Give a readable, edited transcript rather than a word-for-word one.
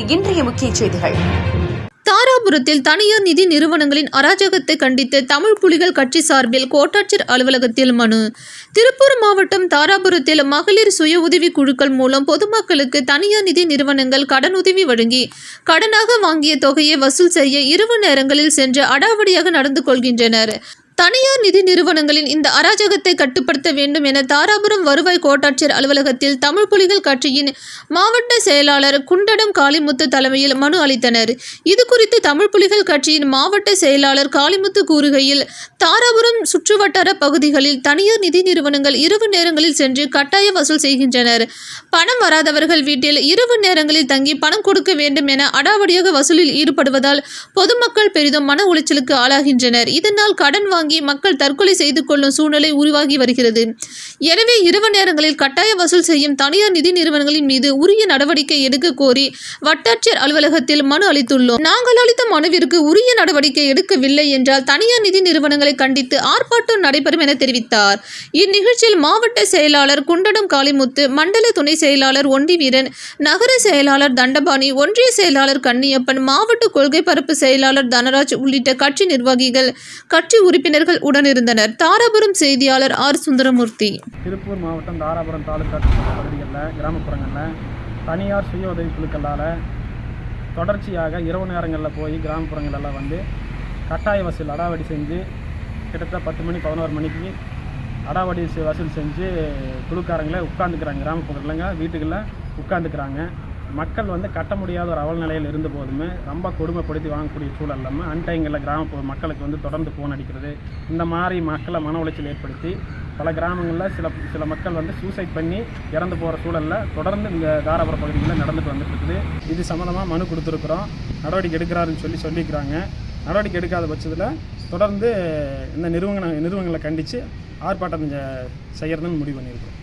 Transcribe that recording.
தாராபுரத்தின் இன்றைய முக்கிய செய்திகள். தாராபுரத்தில் தனியார் நிதி நிறுவனங்களின் அராஜகத்தை கண்டித்து தமிழ் புலிகள் கட்சி சார்பில் கோட்டாட்சியர் அலுவலகத்தில் மனு. திருப்பூர் மாவட்டம் தாராபுரத்தில் மகளிர் சுய உதவி குழுக்கள் மூலம் பொதுமக்களுக்கு தனியார் நிதி நிறுவனங்கள் கடனுதவி வழங்கி கடனாக வாங்கிய தொகையை வசூல் செய்ய இரவு நேரங்களில் சென்று அடாவடியாக நடந்து கொள்கின்றனர். தனியார் நிதி நிறுவனங்களின் இந்த அராஜகத்தை கட்டுப்படுத்த வேண்டும் என தாராபுரம் வருவாய் கோட்டாட்சியர் அலுவலகத்தில் தமிழ் புலிகள் கட்சியின் மாவட்ட செயலாளர் குண்டடம் காளிமுத்து தலைமையில் மனு அளித்தனர். இதுகுறித்து தமிழ் புலிகள் கட்சியின் மாவட்ட செயலாளர் காளிமுத்து கூறுகையில், தாராபுரம் சுற்றுவட்டார பகுதிகளில் தனியார் நிதி நிறுவனங்கள் இரவு நேரங்களில் சென்று கட்டாய வசூல் செய்கின்றனர். பணம் வராதவர்கள் வீட்டில் இரவு நேரங்களில் தங்கி பணம் கொடுக்க வேண்டும் என அடாவடியாக வசூலில் ஈடுபடுவதால் பொதுமக்கள் பெரிதும் மன உளைச்சலுக்கு ஆளாகின்றனர். இதனால் கடன் வாங்கி மக்கள் தற்கொலை செய்து கொள்ளும் சூழ்நிலை உருவாகி வருகிறது. எனவே இரவு நேரங்களில் கட்டாய வசூல் செய்யும் தனியார் நிதி நிறுவனங்களின் மீது உரிய நடவடிக்கை எடுக்க கோரி வட்டாட்சியர் அலுவலகத்தில் மனு அளித்துள்ளோம். நாங்கள் அளித்த மனுவிற்கு உரிய நடவடிக்கை எடுக்கவில்லை என்றால் தனியார் நிதி நிறுவனங்களை கண்டித்து ஆர்ப்பாட்டம் நடைபெறும் என தெரிவித்தார். இந்நிகழ்ச்சியில் மாவட்ட செயலாளர் குண்டடம் காளிமுத்து, மண்டல துணை செயலாளர் ஒண்டி வீரன், நகர செயலாளர் தண்டபாணி, ஒன்றிய செயலாளர் கன்னியப்பன், மாவட்ட கொள்கை பரப்பு செயலாளர் தனராஜ் உள்ளிட்ட கட்சி நிர்வாகிகள், கட்சி உறுப்பினர்கள் உடனிருந்தனர். தாராபுரம் செய்தியாளர் ஆர். சுந்தரமூர்த்தி. திருப்பூர் மாவட்டம் தாராபுரம் தாலுகா பகுதிகளில் கிராமப்புறங்களில் தனியார் சுய உதவி குழுக்களால் தொடர்ச்சியாக இரவு நேரங்களில் போய் கிராமப்புறங்களெல்லாம் வந்து கட்டாய வசூல் அடாவடி செஞ்சு கிட்டத்தட்ட 10 மணி 11 மணிக்கு அடாவடி வசூல் செஞ்சு குழுக்காரங்களே உட்காந்துக்கிறாங்க. கிராமப்புறங்களங்க வீட்டுகளில் உட்காந்துக்கிறாங்க. மக்கள் வந்து கட்ட முடியாத ஒரு அவல நிலையில் இருந்த போதுமே ரொம்ப கொடுமைப்படுத்தி வாங்கக்கூடிய சூழல் இல்லாமல் அன்டைங்களில் கிராமப்புற மக்களுக்கு வந்து தொடர்ந்து ஃபோன் அடிக்கிறது, இந்த மாதிரி மக்களை மன உளைச்சல் ஏற்படுத்தி பல கிராமங்களில் சில மக்கள் வந்து சூசைட் பண்ணி இறந்து போகிற சூழலில் தொடர்ந்து இந்த தாராபுரம் பகுதிகளில் நடந்துட்டு வந்துட்டு இருக்குது. இது சம்மந்தமாக மனு கொடுத்துருக்குறோம். நடவடிக்கை எடுக்கிறாருன்னு சொல்லிக்கிறாங்க. நடவடிக்கை எடுக்காத பட்சத்தில் தொடர்ந்து இந்த நிறுவனங்களை கண்டித்து ஆர்ப்பாட்டம் செய்கிறதுன்னு முடிவு பண்ணியிருக்கிறோம்.